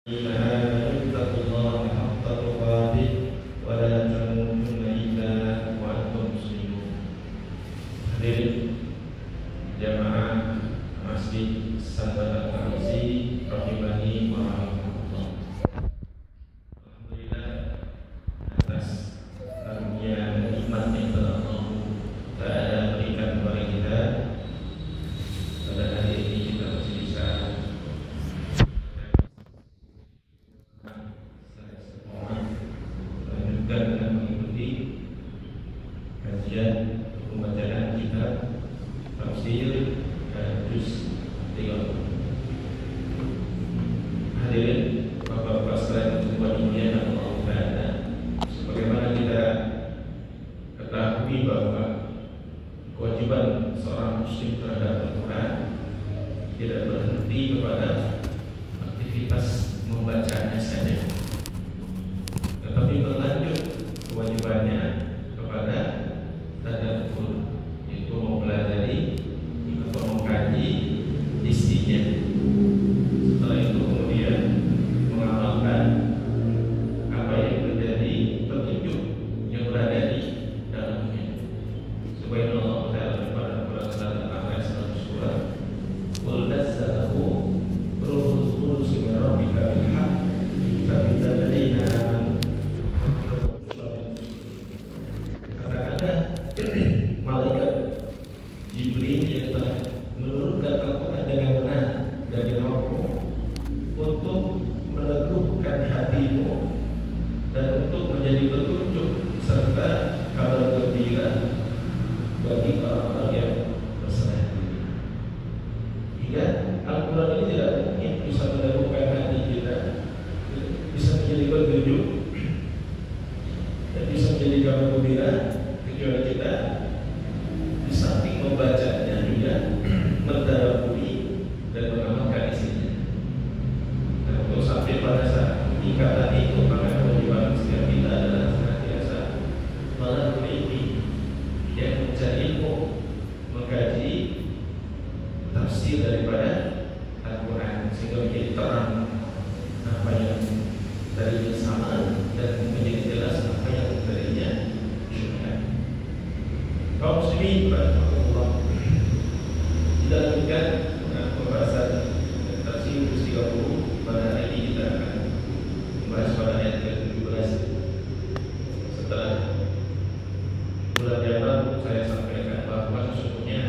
اتقوا الله حق تقاته ولا تموتن إلا وأنتم مسلمون. Hadirin jamaah Masjid Sahabat Al-Fawzi rahimani wa rahmatullah. Alhamdulillah atas karunia nikmat yang telah Allah Ta'ala berikan kepada kita. Pada hari ini kita masih bisa melanjutkan dengan mengikuti kajian pembacaan kitab tafsir juz 30. Hadirin Bapak-bapak sekalian semua dimiliki Allah Ta'ala, sebagaimana kita ketahui bahwa kewajiban seorang muslim terhadap Al-Quran tidak berhenti kepada aktivitas membacanya saja, tetapi berlanjut kewajibannya kepada tadabbur, yaitu mempelajari atau mengkaji isinya. Setelah itu kemudian mengamalkan apa yang menjadi petunjuk yang berada di dalamnya. Subhanallah Ta'ala pada Al-Quran ayat 100 Qul nazzalahu ruhul qudus min rabbika bil haqq sabita ladaina malaikat Jibril yang telah menurunkan Al-Quran dengan benar dari Rabbmu untuk meneguhkan hatimu dan untuk menjadi petunjuk serta kabar gembira bagi orang-orang yang berserah diri. Hingga Al-Quran ini tidak mungkin bisa meneguhkan hati kita, bisa menjadi petunjuk dan bisa menjadi kabar gembira kecuali kita di samping membacanya juga mentadabburi dan mengamalkan isinya. Dan untuk sampai pada saat tingkatan itu, maka kewajiban setiap kita adalah senantiasa meneliti, yang mencari ilmu, mengkaji tafsir daripada Al-Quran sehingga menjadi terang apa yang darinya sama dan menjadi jelas apa yang darinya syubhat. Kaum muslimin rahimahullah, kita lanjutkan pembahasan tafsir juz 30. Pada hari ini kita akan membahas pada ayat ke-17. Setelah bulan yang lalu saya sampaikan bahwa sesungguhnya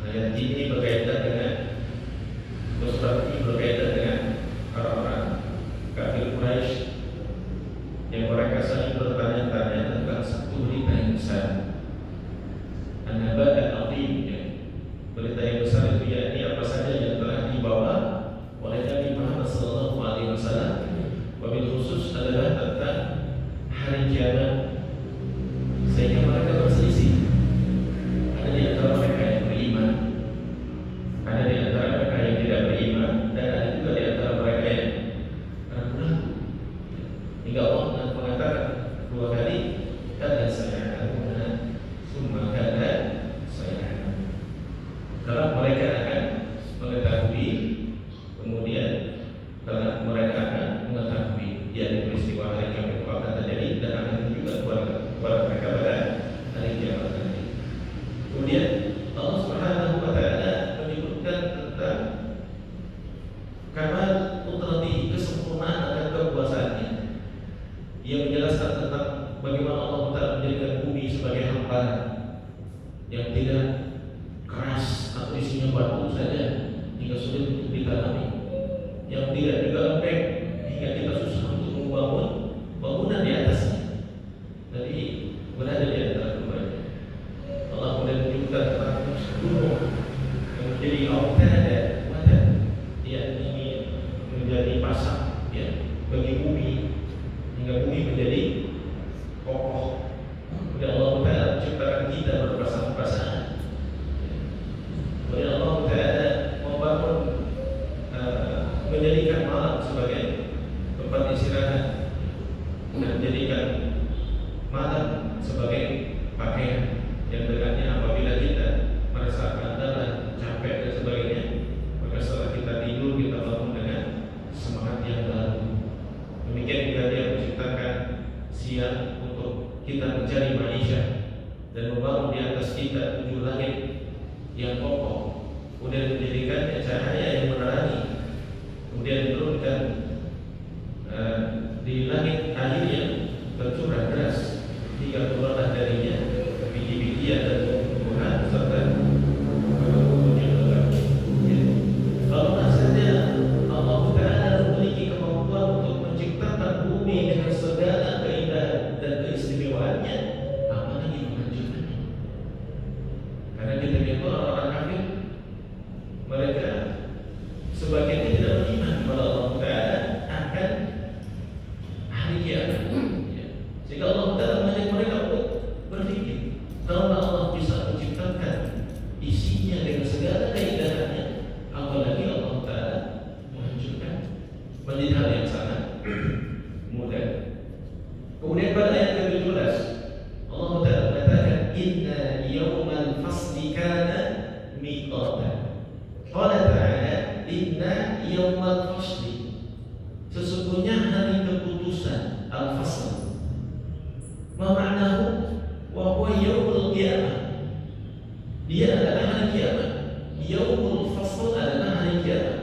ayat ini berkaitan dengan surat ini berkaitan dengan orang-orang kafir Quraisy yang mereka saling bertanya-tanya tentang satu berita yang besar. An-naba al-azim, berita yang besar itu yakni apa saja yang telah dibawa oleh Nabi Muhammad SAW, wabil khusus adalah tentang hari kiamat, sehingga mereka berselisih. Ada di antara mereka yang beriman, ada di antara mereka yang tidak beriman, dan ada juga di antara mereka yang ragu-ragu. Hingga Allah mengatakan dua kali, kata saya akan summa kata saya akan. Kalau mereka akan mengetahui, kemudian kalau mereka akan mengetahui yakni peristiwa hari kiamat akan terjadi dan akan juga kepada mereka pada hari kiamat nanti. Kemudian Allah Subhanahu wa Ta'ala menyebutkan tentang kamal qudratihi, kesempurnaan akan kekuasaannya. Ia menjelaskan tentang bagaimana Allah Ta'ala menjadikan bumi sebagai hamparan yang tidak keras atau isinya batu saja hingga sulit untuk ditanami, yang tidak juga lembek hingga kita susah untuk membangun bangunan di atasnya. Jadi berada di antara keduanya. Allah kemudian menunjukkan tentang gunung yang menjadi autada wadah, yakni menjadi pasang ya bagi bumi hingga bumi menjadi kokoh. Kemudian Allah Ta'ala menciptakan kita berpasang-pasangan. Kemudian Allah Ta'ala membangun menjadikan malam sebagai tempat istirahat dan menjadikan malam sebagai pakaian yang dengannya apabila kita merasakan lelah, capek dan sebagainya, maka setelah kita tidur kita bangun dengan semangat siang untuk kita mencari maisha dan membangun di atas kita 7 langit yang kokoh, kemudian menjadikannya cahaya yang menerangi, kemudian diturunkan di langit air yang tercurah deras hingga keluarlah darinya biji-bijian dan tumbuhan serta yang lengkap. Kalau saja Allah Ta'ala memiliki kemampuan untuk menciptakan bumi dengan segala keindahan dan keistimewaannya, apalagi menghancurkannya? Karena kita lihat orang-orang kafir, mereka sebagiannya tidak beriman kepada Allah Ta'ala akan hari kiamat. Sehingga Allah Ta'ala mengajak mereka untuk berpikir, kalau Allah bisa menciptakan isinya dengan segala keindahannya, apalagi Allah Ta'ala menghancurkan, menjadi hal yang sangat mudah. Kemudian pada ayat ke-17 Allah Ta'ala mengatakan, inna yawmal fasli kana miqatan. Qala Ta'ala, inna yawmal fasli, sesungguhnya hari keputusan, al-fasl. Ma ma'nahu? Wa huwa yaumul qiyamah. Dia adalah hari kiamat. Yaumul fasl adalah hari kiamat,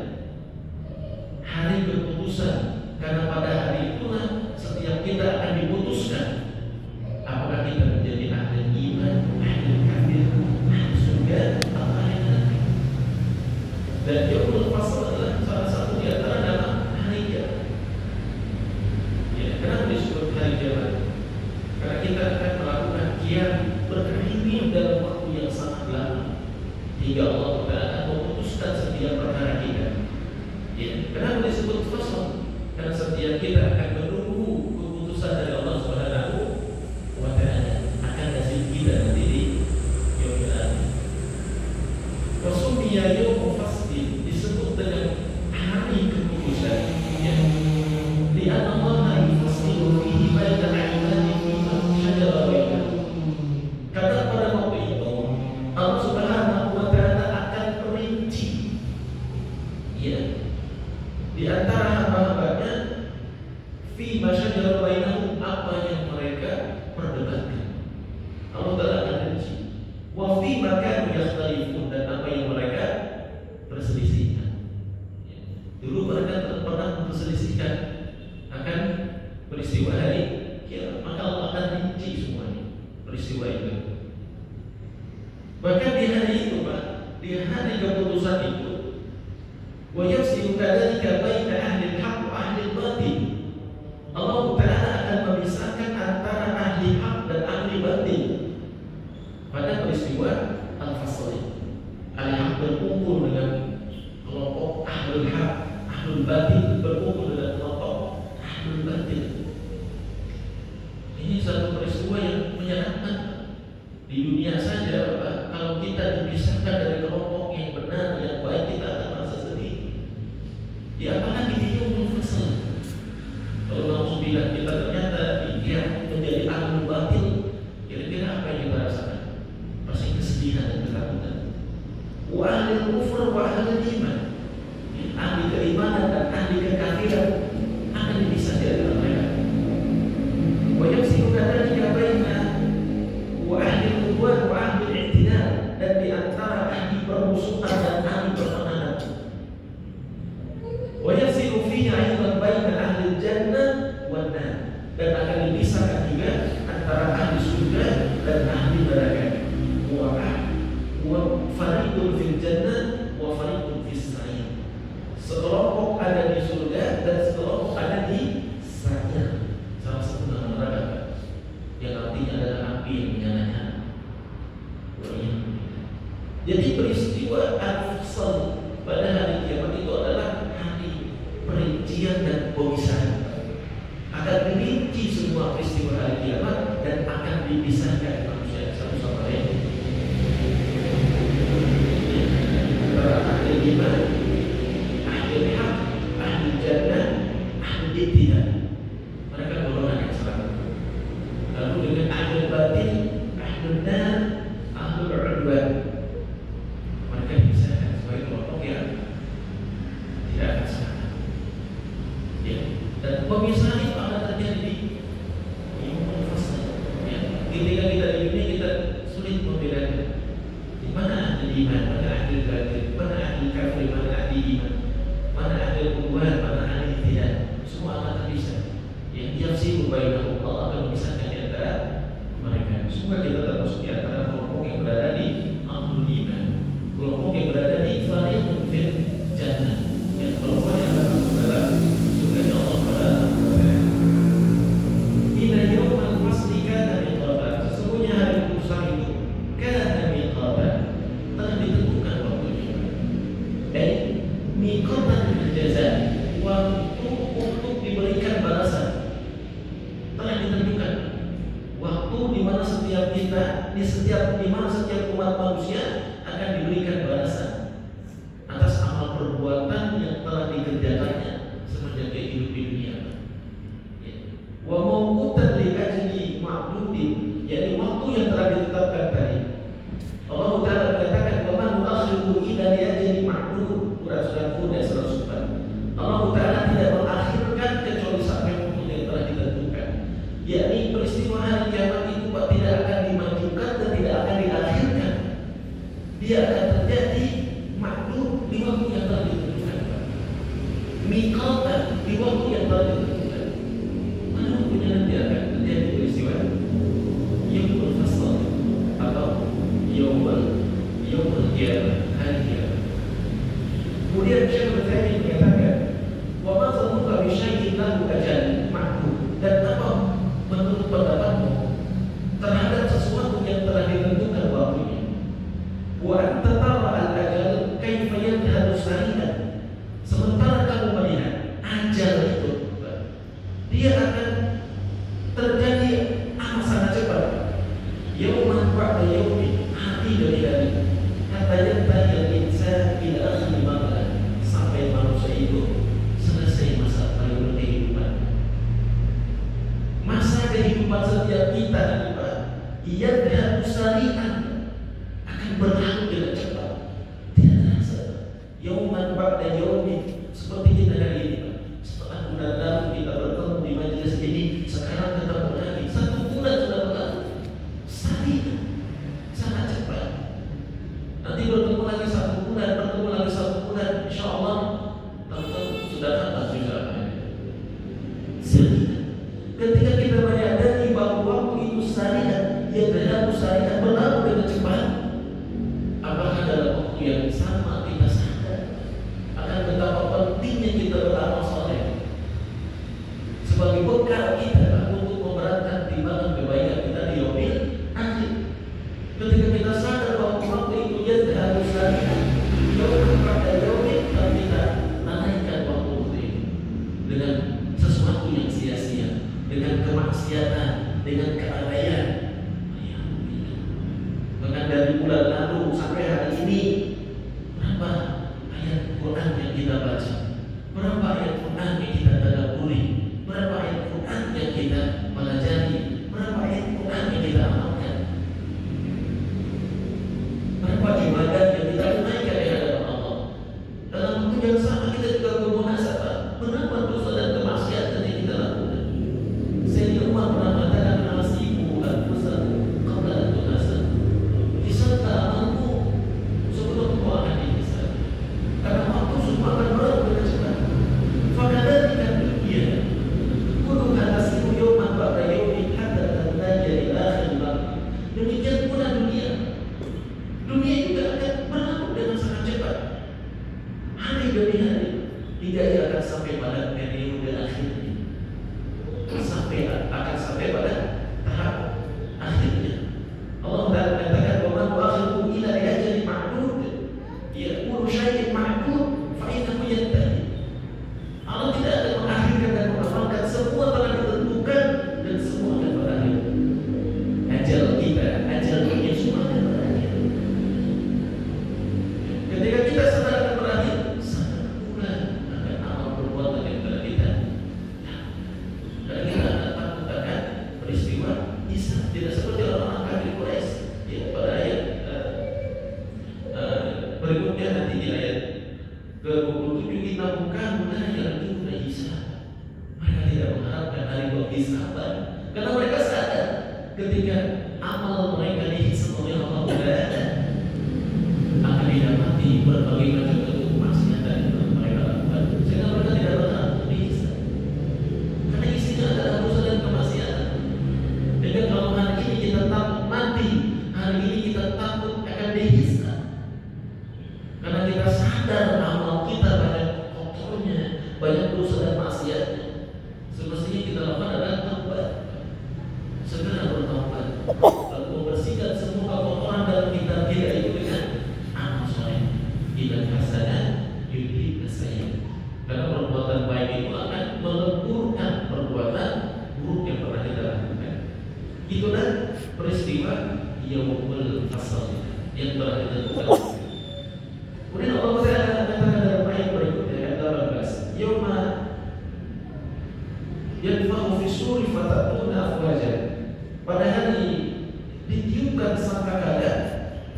hari keputusan. Karena pada hari itulah setiap kita akan diputuskan apakah kita menjadi ahli iman, ahli kafir, ahli surga, atau ahli neraka. Dan yaumul fasl adalah salah satu di antara nama hari kiamat. Ya, kenapa disebut hari kiamat? Karena kita akan melakukan kiamat berkeliling dalam waktu yang sangat lama hingga Allah Ta'ala memutuskan setiap perkara kita. Ya, kenapa disebut fasl? Karena setiap kita akan menunggu keputusan dari Allah Subhanahu wa Ta'ala akan nasib kita nanti di yaumil akhir. Wasummiya yaumul fasli, disebut dengan hari keputusan. Ya, li'anna Allah yufasilu fihi baina ibadihi fima syajara bainahum. Karena pada waktu itu Allah Subhanahu wa Ta'ala akan merinci, ya, di antara hamba-hambanya fima syajara bainahum, apa yang mereka perdebatkan. Allah Ta'ala akan rinci. Wa fima kanu yakhtalifun, dan apa yang mereka perselisihkan. Ya. Dulu mereka pernah memperselisihkan akan peristiwa hari kiamat, maka Allah akan rinci semuanya peristiwa itu. Bahkan di hari itu, Pak, di hari keputusan itu, wa yafsilu kadzalika baina ahli al-haq wa ahli al-batil. Allah Ta'ala akan memisahkan antara ahli hak dan ahli batil pada peristiwa al-fasl. Ahli hak berkumpul dengan kelompok ahlul hak, ahlul batil berkumpul dengan kelompok ahlul batil. Ini satu peristiwa yang menyenangkan. Di dunia saja, Pak, kalau kita dipisahkan dari kelompok yang benar, yang baik, kita akan merasa sedih. Ya, apalagi di yaumul fasl. Kalau langsung bilang kita ternyata dia menjadi ahlul batil, kira-kira apa yang kita rasakan? Pasti kesedihan dan ketakutan. Wa ahlul kufur wa ahlul iman, ahli keimanan dan ahli kekafiran akan dipisah dari mereka. Wa yafsilu kadzalika baina wa ahli al-udwan wa ahli al-i'tidal, dan di antara ahli permusuhan dan ahli pertengahan. Wa yafsilu fihi aidan baina ahli al-jannah wan nar, dan akan dipisahkan juga antara ahli surga dan ahli neraka. Wa fariqun fil jannah wa fariqun fis sa'ir. Sekelompok ada di surga dan sekelompok ada di sa'ir. Salah satu nama neraka yang artinya adalah api yang menyala-nyala. Jadi peristiwa al-fasl pada hari kiamat itu adalah hari perincian dan pemisahan. Akan dirinci semua peristiwa hari kiamat dan akan dipisahkan manusia satu sama lain. Antara ahli iman, ahli hak, ahli jannah, ahli i'tidal. Mereka golongan yang sama. Lalu dengan ahli batin, ahli nar, ahli udwan, mereka dipisahkan sebagai kelompok yang tidak akan sama. Ya. Dan pemisahan itu akan terjadi di iman, mana ahli batil, mana ahli kafir, mana ahli iman, mana ahli kuburan, mana ahli tidak. Semua akan terpisah. Yang yafsilu bainahum, Allah akan memisahkan di antara mereka. Semua kita termasuk di antara kelompok yang berada di ahlul iman, kelompok yang berada di fariqun fil jannah, yang kelompok yang akan masuk dalam surga Allah pada Inna yawmal fasli kana miqatan. Sesungguhnya hari urusan itu kana miqatan, telah ditentukan waktunya. Dan miqatan al-jazaa, waktu untuk diberikan balasan telah ditentukan. Waktu di mana setiap kita, di mana setiap umat manusia akan diberikan balasan atas amal perbuatan yang telah dikerjakannya semenjak dia hidup di dunia. Wa mawqutan li ajli ma'dudin, yakni waktu yang telah ditetapkan tadi. Allah Ta'ala mengatakan wa man nu'akhiru ila li ajli ma'dud, Surah Hud ayat 104. Allah Ta'ala tidak mengakhirkan kecuali sampai waktu yang telah ditentukan. Yakni peristiwa hari kiamat itu Pak tidak akan dimajukan dan tidak akan diakhirkan. Dia akan terjadi ma'dud di waktu yang telah ditentukan. Miqatan di waktu yang telah ditentukan. Nanti akan terjadi peristiwa Yaumul Fasl atau Yaumul Qiyamah, hari kiamat. Kemudian Syekh Al-Utsaimin mengatakan, wa ma zannuka bi syai'in lahu ajal ma'dud, dan apa menurut pendapatmu terhadap sesuatu yang telah ditentukan waktunya. Wa anta tara al-ajal kaifa yadhhabu sari'an, sementara kamu melihat ajal itu dia akan terjadi amat sangat cepat. Yauman ba'da yaumin, hari demi hari. Hatta yantahi al-insan ila akhir maqal, sampai manusia itu selesai masa periode kehidupan. Masa kehidupan setiap kita ini Pak, yadhhabu sari'an, akan berlalu dengan cepat. Tidak terasa. Yauman ba'da yaumin, seperti kita hari ini Pak. Setelah bulan lalu kita bertemu di majelis ini, sekarang ketemu lagi, 1 bulan sudah berlalu. Sangat cepat. Nanti bertemu lagi 1 bulan, bertemu lagi 1 bulan, insya Allah tentu sudah khatam juga. Ketika kita menyadari bahwa waktu itu sari'an, ya dalam sari'an berlalu dengan cepat, apakah dalam waktu yang sama kita sadar akan betapa pentingnya kita beramal soleh sebagai bekal kita untuk memerankan timbangan kebaikan kita di yaumil akhir. Ketika kita sadar bahwa waktu itu yadhhabu sari'an, yauman ba'da yaumin, dan kita lalaikan waktu itu dengan sesuatu yang sia-sia, dengan kemaksiatan, dengan kelalaian. Bahkan dari bulan lalu sampai hari ini, berapa ayat Quran yang kita baca, berapa ayat Quran yang kita tadabburi, berapa ayat Quran yang kita pelajari, berapa ayat Quran yang kita amalkan, berapa ibadah yang kita tunaikan di hadapan Allah. Dalam waktu yang sama kita juga bermuhasabah, berapa dosa dan kemaksiatan yang kita lakukan. Sayyidina Umar pernah mengatakan, "Nasibu al-fusan qabla an tunasab." Hisabkan amalmu sebelum kau akan dihisab. Karena waktu semua akan berlalu dengan cepat. Fakadzalika dunya kulluha tasiru yawman ba'da yawmin hatta tantahi ila akhir waqt. Demikian pula dunia. Dunia juga akan berlalu dengan sangat cepat. Hari demi hari, hingga ia akan sampai pada periode akhirnya. Akan sampai pada tahap akhirnya. Allah Ta'ala mengatakan, wa man nu'akhiru ila ajalin ma'dud, yaqulu syai'in ma'dud fa innahu yantahi. Allah tidak akan mengakhirkan dan mengamalkan, semua telah ditentukan dan semua akan berakhir. Ajal kita, ajal dunia semua akan berakhir. Ketika kita sadar akan berakhir, sadar pula akan amal perbuatan yang telah kita. Dan kita akan takut akan peristiwa Isa, tidak seperti orang-orang kafir Quraisy. Ya, pada ayat berikutnya nanti di ayat ke-27, kita bukan yang juga Isa. Mereka tidak mengharapkan hari penghisaban karena mereka sadar ketika amal mereka dihisab oleh Allah tidak ada. berbagai macam bentuk kemaksiatan yang mereka lakukan, sehingga mereka tidak pernah dihisab. Karena isinya adalah dosa dan kemaksiatan. Dan kalau hari ini kita takut mati, hari ini kita takut akan dihisab. Karena kita sadar amal kita banyak kotornya, banyak dosa dan maksiatnya. Semestinya kita lakukan adalah taubat, segera bertaubat, lalu membersihkan semua kotoran dalam kita itu dengan amal soleh. Idan hasanah yudhib as-sayyi'at. Karena perbuatan baik itu akan meleburkan perbuatan buruk yang pernah kita lakukan. Itulah peristiwa Yaumul Fasl yang telah kita lakukan. Kemudian Allah Ta'ala mengatakan dalam ayat berikutnya, ayat 18, Yauma yanfakhu fis-suri fatatuna afwaja. Pada hari ditiupkan sangkakala,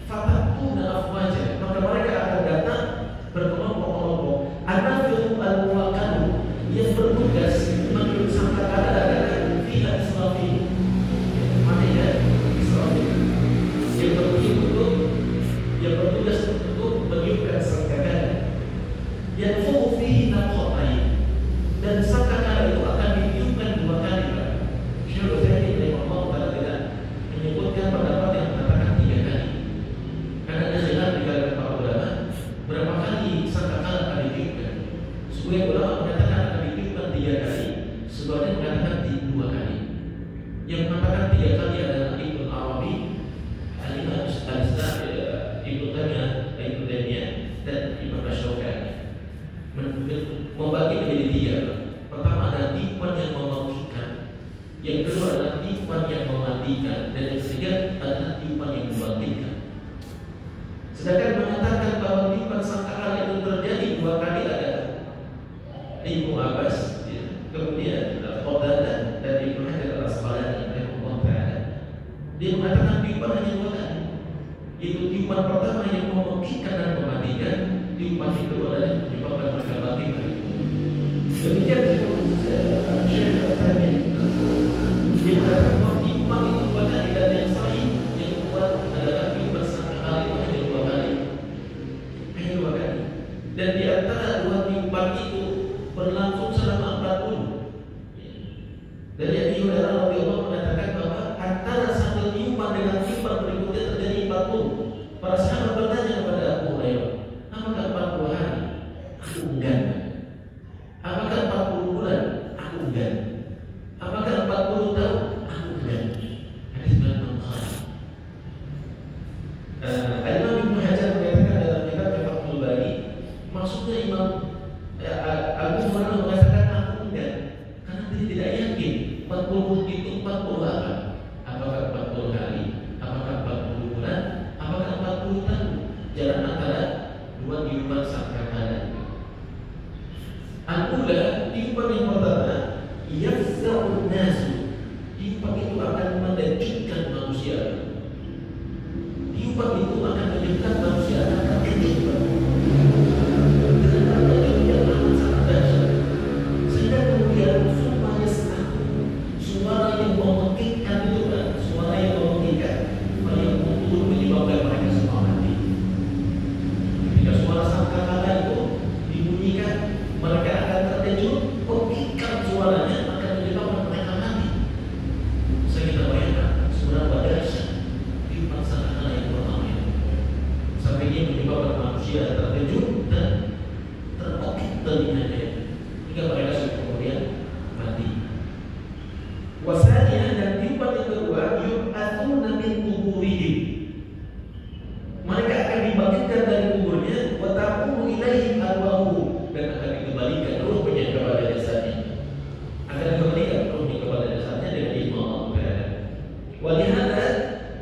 fatatuna afwaja, maka mereka akan datang berkelompok-kelompok. Anafiqu al-muwakkal, yang bertugas meniup sangkakala adalah fiha Israfil. Mana ya? Israfil yang bertugas untuk meniupkan sangkakala. Yanfukhu fihi nafkhatain, dan sangkakala itu akan ditiupkan 2 kali. Syekh Utsaimin rahimahullah taala tidak menyebutkan pendapat yang mengatakan 3 kali. Karena ada khilaf di kalangan para ulama berapa kali sangkakala akan ditiupkan. Sebagian ulama mengatakan akan ditiupkan 3 kali, sebagian mengatakan 2 kali. Yang mengatakan 3 kali adalah Ibnu Arabi, Al-Imam Al-Islam, Ibnu Taimiyah, dan Imam Asy-Syafi'i. Membagi menjadi 3. Pertama ada tiupan yang mematikan, yang kedua adalah tiupan yang mematikan, dan yang ketiga adalah tiupan yang membangkitkan. Sedangkan mengatakan bahwa tiupan sangkakala itu terjadi 2 kali adalah Ibnu Abbas, ya, kemudian Qatadah dan Ibnu Hajar al-Asqalani rahimahullah taala. Dia mengatakan tiupan hanya 2 kali. Itu tiupan pertama yang mematikan dan mematikan, tiupan yang kedua adalah menyebabkan mereka bangkit. Demikian Syekh Utsaimin dia mengatakan bahwa tiupan itu 2 kali, dan yang sahih yang kuat adalah tiupan sangkakala itu hanya 2 kali. Hanya 2 kali. Dan di antara 2 tiupan itu berlangsung selama 40. Dari Abi Hurairah radhiyallahu mengatakan bahwa antara satu tiupan dengan tiupan berikutnya terjadi 40. Para sahabat bertanya kepada Abu Hurairah, apakah 40 hari? Aku enggan. Apakah 40 bulan? Aku enggan. Apakah 40 tahun? Aku enggan. Hadis Imam Bukhari. Al-Imam Ibnu Hajar mengatakan dalam kitab Fathul Bari, maksudnya Imam Abu Hurairah mengatakan aku enggan karena dia tidak yakin 40 itu 40 apa? Apakah 40 hari? Apakah 40 bulan? Apakah 40 tahun? Jalan antara 2 tiupan sangkakala. Al-ula, tiupan yang pertama, yafza'un nasu. Tiupan itu akan mengejutkan manusia. Tiupan itu akan menyebabkan manusia akan terkejut. Dengan terkejut yang amat sangat dahsyat. Sehingga kemudian suara suara yang memekikkan itu kan, suara yang memekikkan, yang muncul menyebabkan mereka semua mati. Ketika suara sangkakala itu dibunyikan, mereka akan terkejut, pekikan suaranya akan menyebabkan mereka mati. Saya kita bayangkan seberapa dahsyat tiupan sangkakala yang pertama itu, sampai dia menyebabkan manusia terkejut dan terpekik telinganya hingga mereka kemudian mati. Wasanya dan tiupan yang kedua, yub'atsuna min quburihim. Mereka akan dibangkitkan dari kuburnya, wa taqumu ilaihim arwahuhum, dan akan dikembalikan ruhnya kepada jasadnya. Akan dikembalikan ruhnya kepada jasadnya dengan ilmu Allah. Walihada,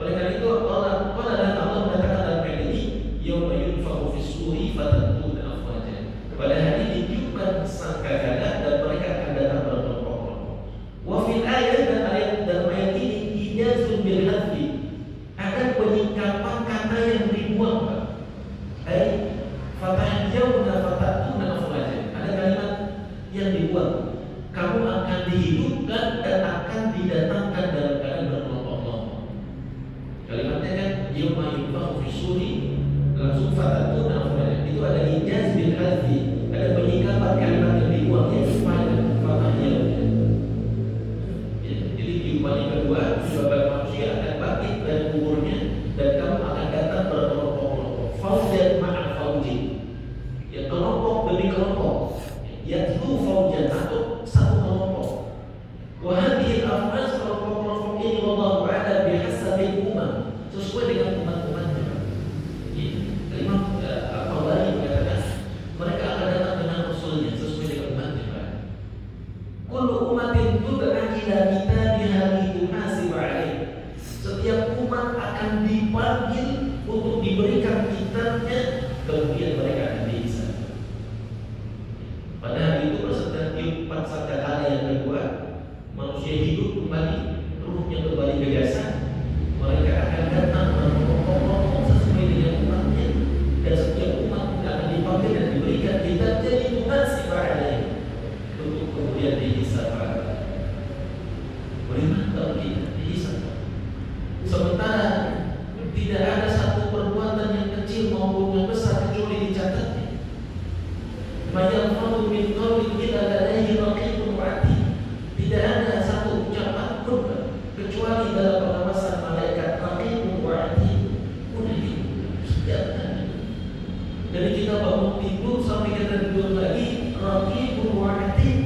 oleh karena itu Allah mengatakan dalam ayat ini, yauma yunfakhu fis-suri fatatuna afwaja. Pada hari ditiupkan sangkakala dan mereka akan datang berkelompok-kelompok. Wa fil ayat, dan ayat dalam ayat ini ijazun bil hadfi, akan penyingkapan kata yang dibuang. Fatahyauna fatatuna afwaja. Ada kalimat yang dibuang. Kamu akan dihidupkan dan akan didatangkan dalam keadaan berkelompok-kelompok. Kalimatnya kan yauma yunfakhu fis-suri, langsung fatatuna afwaja. itu ada ijaz bil hadfi, ada penyikapan kalimat yang dibuang yang fathahnya. Ya, jadi kehidupan yang kedua, sebab manusia akan bangkit dari kuburnya dan kamu akan datang berkelompok-kelompok. Faujan ma'a faujin, ya kelompok demi kelompok, ya itu faujan atau satu kelompok. Wahadil afras, kelompok-kelompok ini wallahu a'lam bihasabil umam, sesuai dengan umat-umatnya. Imam Al-Tabari mengatakan mereka akan datang dengan rasulnya sesuai dengan umatnya. Kullu umatin tud'a ila kitabiha lituhasib 'alaih. Setiap umat akan dipanggil untuk diberikan kitabnya, kemudian mereka akan dihisab. Pada hari itu berserta tiupan sangkakala yang kedua, manusia hidup kembali, ruhnya kembali ke jasad. Mereka akan datang berkelompok-kelompok sesuai dengan umatnya, dan setiap umat akan dipanggil dan diberikan kitabnya lituhasib 'alaih, untuk kemudian dihisab. Bagaimana kalau kita dihisab? Sementara tidak ada satu perbuatan yang kecil maupun yang besar kecuali dicatatnya. Mayalfadhu min qawlin illa ladayhi raqibun 'atid. Tidak ada satu ucapan pun kecuali dalam pengawasan malaikat raqibun 'atid. Setiap hari. Dari kita bangun tidur sampai kita tidur lagi, raqibun 'atid.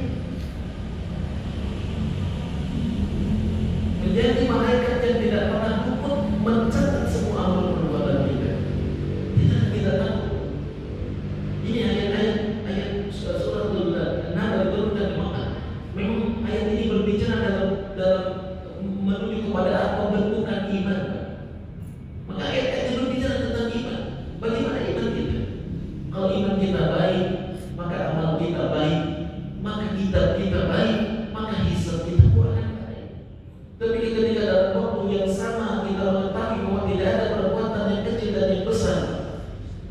Menjadi malaikat yang tidak pernah luput mencatat semua amal perbuatan kita. Kita tahu. Ini ayat surat An-Nahl diturunkan di Makkah. Memang ayat ini berbicara dalam menuju kepada apa bentukan iman. Maka ayat itu berbicara tentang iman. Bagaimana iman kita? Kalau iman kita baik, maka amal kita baik, maka kitab kita baik, maka hisab kita pun akan baik. Tapi ketika dalam waktu yang sama kita mengetahui bahwa tidak ada perbuatan yang kecil dan yang besar,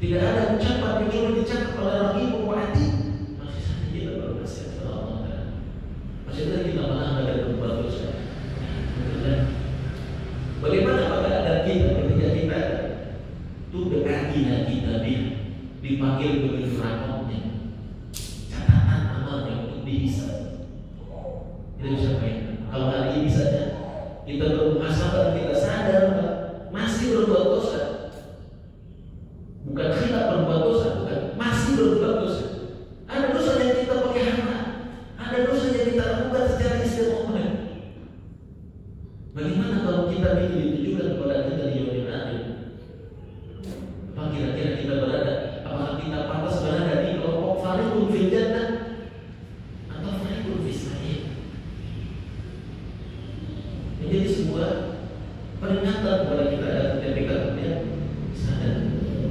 tidak ada ucapan kecuali dicatat oleh Raqibun 'Atid, masih saja kita bermaksiat kepada Allah. Masih saja kita melanggar dan berbuat dosa. Bagaimana pada adat kita ketika kita itu berartinya kita dipanggil begitu rapotnya, catatan amalnya untuk dihisab. Kita bisa bayangkan kalau hari ini saja kita bermuhasabah, kita sadar masih berbuat dosa, bukan khilaf berbuat dosa, bukan, masih berbuat dosa. Ada dosa yang kita pelihara, ada dosa yang kita lakukan secara istiqomah. Bagaimana kalau kita ditujukan kepada kita di yaumil akhir? Apa kira-kira kita berada? Apakah kita pantas berada di kelompok fariqun fil jannah atau fariqun fis sa'ir? Menjadi sebuah peringatan kepada kita dan ketika kemudian sadar.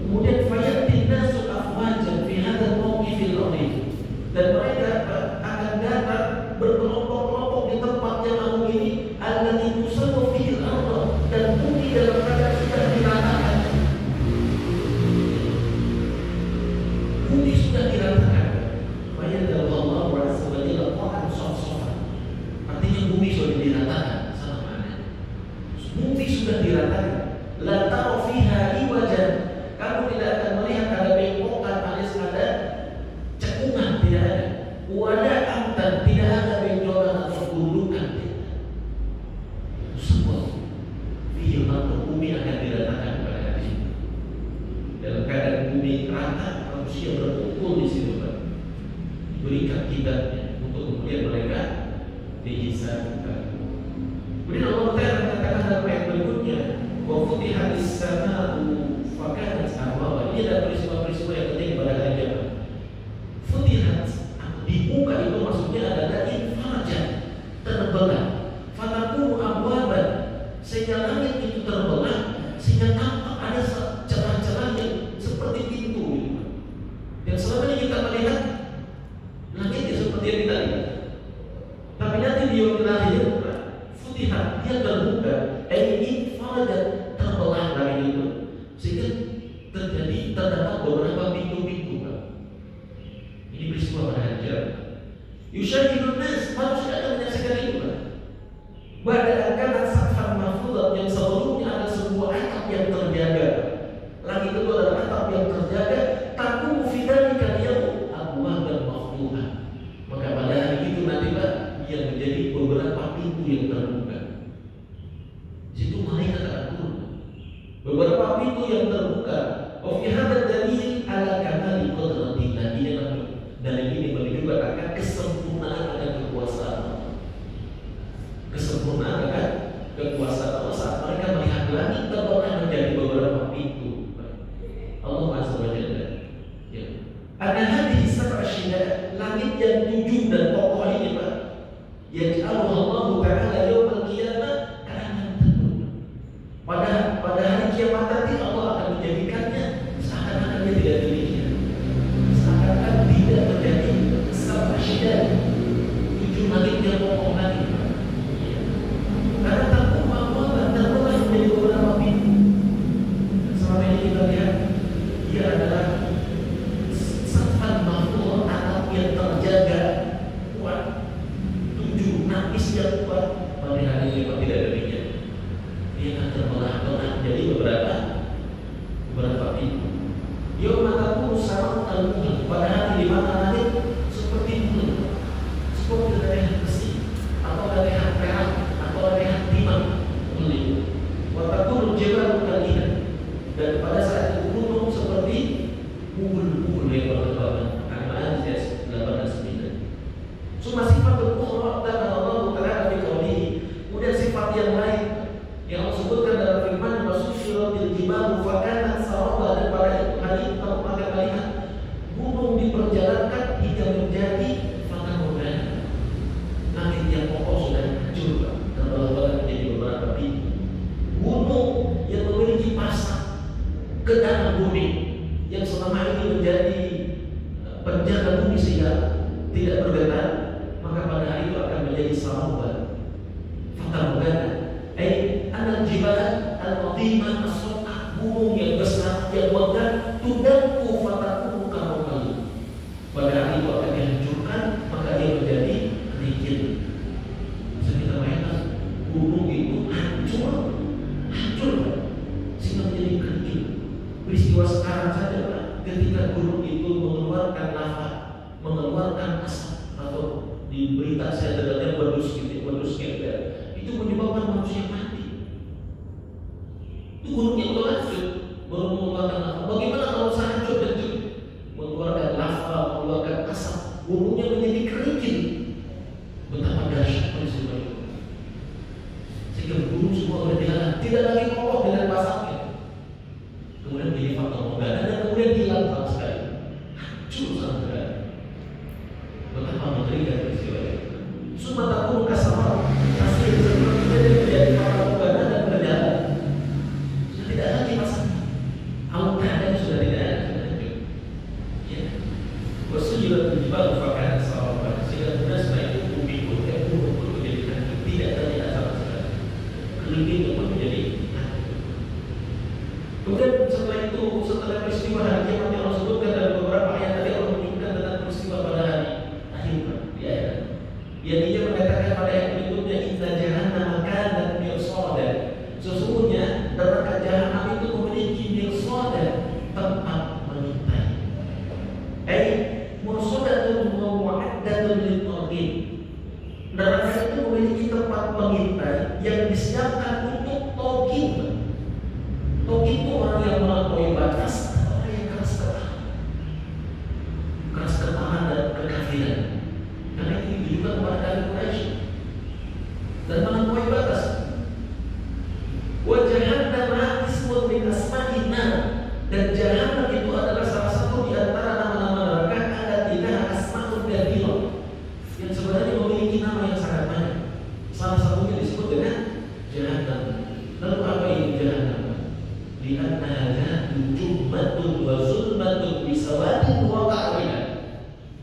Kemudian fayatin nasu afwajan fi hadzal mawqifil adhim, dan mereka akan datang berkelompok-kelompok di tempat yang agung ini, allati tusawwu fihi al-ardh, dan bumi dalam keadaan sudah diratakan. Bumi sudah diratakan. Fayadallahu azza wa jalla qa'an saf-safan. Artinya bumi sudah diratakan. Bumi sudah diratakan. La tara fiha iwajan. Kamu tidak akan melihat ada bengkokan alias ada cekungan, tidak ada. Wala amtan, tidak ada benjolan atau gundukan. Semua firman bumi akan diratakan pada hari ini. Dalam keadaan bumi rata, manusia berkumpul di situ, berikan kitabnya untuk kemudian mereka dihisab. Kemudian Allah Ta'ala mengatakan dalam ayat berikutnya, wa futihatis sama'u fakanat abwaaba. Ini adalah peristiwa-peristiwa yang penting pada hari kiamat. Futihat, dibuka itu maksudnya adalah infarajan, terbelah. Fatakunu abwaaban, sehingga langit itu terbelah, sehingga tampak ada celah-celah yang seperti pintu. Yang selama ini kita melihat langitnya seperti yang kita lihat. Tapi nanti di yaumil akhir futihat, dia terbuka, infarajan, terbelah langit itu, sehingga terdapat pintu yang terbuka. Di situ malaikat akan turun. Beberapa pintu yang terbuka. Wa fi hadzal dalil ala kamali qudratillah. Dalil ini menunjukkan akan kesempurnaan akan kekuasaan Allah. Kesempurnaan akan kekuasaan Allah saat mereka melihat langit terbelah menjadi beberapa pintu. Allah Azza wa Jalla. Ya. Ada hadis sab'asyidah, langit yang 7 dan kokoh ini, Pak. Yaj'aluhu Allah Ta'ala yaumil qiyamah ka'annahu tanur. Pada hari kiamat nanti Allah akan menjadikannya seakan-akan dia tidak dirinya. Seakan-akan tidak menjadi sab'asyidah. 7 langit yang kokoh lagi. Karena takut bahwa terbelah menjadi beberapa pintu. Selama ini kita lihat dia adalah sifat makhluk alam yang terjaga kuat, 7 napis yang kuat. Pada hari ini tidak demikian. Dia akan terbelah-belah menjadi beberapa pintu. Dia mengatakan sama al-mulk, pada hari di mana langit seperti bulan, seperti leher besi atau leher perak atau leher timah beli. Watakul jebal kalian, dan pada saat itu gunung seperti bubul-bubul yang berterbangan. Al-Anziyah 8-9. Cuma sifat al-ukhra dan Allah Ta'ala fi qawlihi. Kemudian sifat yang lain yang Allah sebutkan dalam firman Wasusyiratil jibalu fakanat saraba, dan pada hari itu kamu akan melihat gunung diperjalankan hingga menjadi fatamorgana. Langit yang kokoh sudah hancur, terbelah-belah menjadi beberapa pintu. Gunung yang memiliki pasak ke dalam bumi, yang selama ini menjadi penjaga bumi sehingga tidak bergetar, maka pada hari itu akan menjadi saraba, fatamorgana. Anal jibal al-azimah as-su'ah, gunung yang besar yang megah, tudakku fatakku karokali. Pada hari itu akan dihancurkan, maka dia menjadi kerikil. Bisa kita bayangkan gunung itu hancur sehingga menjadi kerikil. Peristiwa sekarang saja, Pak, ketika gunung itu mengeluarkan lava, mengeluarkan asap, atau di berita saya dengarnya wedus itu menyebabkan manusia mati. Itu gunungnya udah hancur, baru mengeluarkan lava. Bagaimana kalau hancur dan mengeluarkan lava, mengeluarkan asap, gunungnya menjadi kerikil? Betapa dahsyat peristiwa itu. Sehingga gunung semua sudah dilarang, tidak lagi kokoh dengan pasaknya. Kemudian menjadi fatamorgana dan kemudian hilang sama sekali, hancur sama sekali. Betapa mengerikan peristiwa itu. Sumatera kasar, kasih sepertinya menjadi fatamorgana dan berjalan. Sudah tidak lagi pasaknya. Autanya sudah tidak ada, sudah hancur. Ya. Wasusyiratil jibalu fakanat saraba, sehingga kemudian setelah itu bumi pun menjadi hancur, tidak terlihat sama sekali. Kerikilnya pun menjadi hancur. Kemudian setelah peristiwa hari kiamat yang Allah sebutkan dalam beberapa ayat tadi, Allah menunjukkan tentang peristiwa pada hari akhir di ayat. Yang dia mengatakan pada ayat berikutnya, inna jahannama kanat mirsada. Sesungguhnya neraka jahanam itu memiliki mirsada, tempat mengintai. Mursadatun wa mu'addatun lil-taghin. Neraka itu memiliki tempat mengintai yang disiapkan untuk taghin. Taghin itu orang yang melampaui batas, orang yang keras kepala dan kekafiran. Karena itu ditujukan kepada kaum Quraisy dan melampaui batas. Wa jahannam ismun min asma'in nar, dan jahannam itu adalah salah satu di antara nama-nama neraka allatiha asma'un katsirah, yang sebenarnya memiliki nama yang sangat banyak. Salah satunya disebut dengan jahannam. Lalu apa ini jahannam? Li'annaha jummatun wa zulmatun bisawadin wa qa'wina.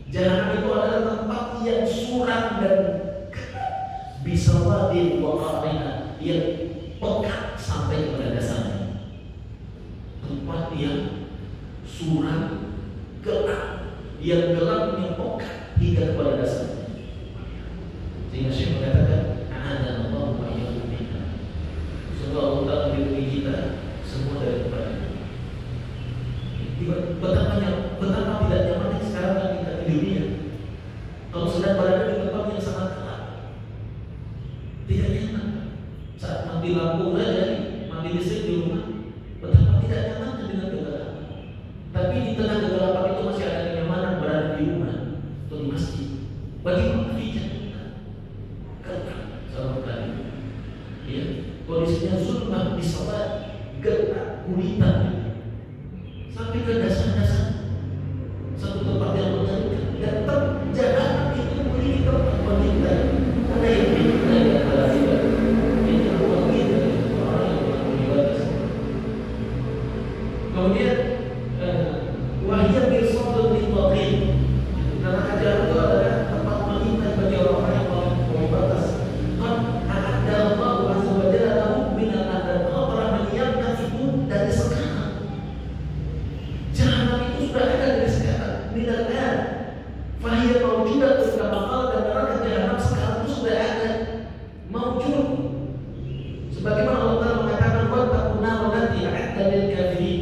Jahannam itu adalah tempat yang suram dan bisawadin wa qa'wina, yang pekat sampai kepada dasarnya. Tempat yang suram, gelap, yang gelapnya pekat hingga kepada dasarnya. Sehingga Syekh mengatakan, a'adana Allah wa iyyakum minha. Semoga Allah Ta'ala melindungi kita semua dari kepada. Betapa tidak nyamannya sekarang kita di dunia. Kalau sedang berada di tempat yang sangat gelap, mati lampu saja, mati listrik di rumah, betapa tidak nyaman dengan kegelapan. Tapi di tengah kegelapan itu masih ada kenyamanan berada di rumah atau di masjid. Bagaimana bijak kita? Gelap sama tadi. Ya, kondisinya zulmah di salat, gelap gulita sampai ke dasar-dasar satu tempat yang mengerikan. Dan jalan itu memiliki tempat wanita. Ada yang pintar di antara kita. Ini orang kita, orang yang melakukan ibadah. Kemudian wahya birsodun liqaqin. Neraka jahanam itu adalah tempat mengintai bagi orang-orang yang melampaui batas. Qad a'adda Allahu azza wa jalla lahum minal adab. Allah telah menyiapkan itu dari sekarang. Jahanam itu sudah ada dari sekarang. Minal adab. Fahiyya mawjudatun kama qala, dan neraka jahanam sekarang itu sudah ada. Mawjud. Sebagaimana Allah Ta'ala mengatakan wattaqun nar allati a'adda lil kafirin.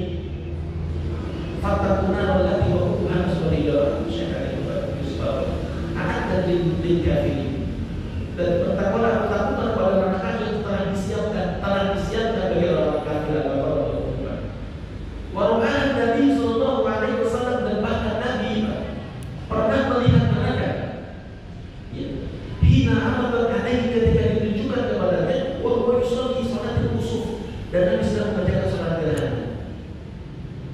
Fattaqun nar allati waquduha as-sabiqun lil kafirin. Dan bertakwalah kepada neraka yang telah disiapkan bagi orang kafir dan orang beriman. Wa ra'a Nabi sallallahu alaihi wasallam, dan bahkan Nabi pernah melihat neraka. Ya. Hina amaba alaihi, ketika ditunjukkan kepadanya wa huwa yusalli salatul khusuf, dan Nabi sedang mengerjakan salat gerhana.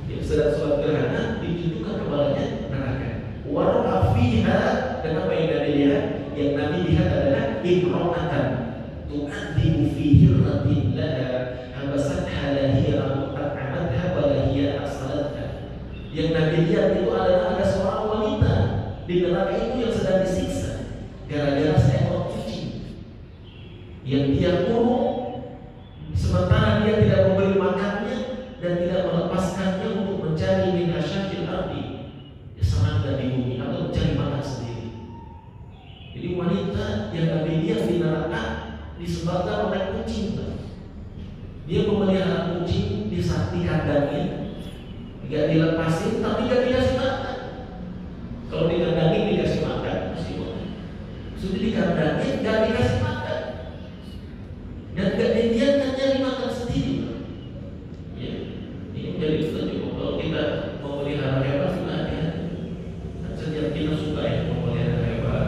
Ya, sedang salat gerhana ditunjukkan kepadanya neraka. Wa ra'a fiha, dan apa yang Nabi lihat? Yang Nabi lihat adalah imra'atan tu'adzibu fi hirratin laha habasatha lahiya at'amatha wa lahiya asalatha. Yang Nabi lihat itu adalah ada seorang wanita di neraka itu yang sedang disiksa gara-gara seekor kucing yang dia kurung, sementara dia tidak memberi makannya dan tidak melepaskannya untuk mencari min hasyakil ardi, serangga di bumi, atau mencari makan sendiri. Jadi wanita yang Nabi lihat di neraka disebabkan oleh kucing. Dia memelihara kucing di saat dikandangin, tidak dilepasin, tapi tidak dikasih makan. Kalau dikandangin dikasih makan, mesti boleh. Sudah dikandangin, tidak dikasih makan, dan tidak dibiarkan nyari makan sendiri. Ya, ini menjadi petunjuk kalau kita memelihara hewan juga ya. Setiap kita suka ya memelihara hewan.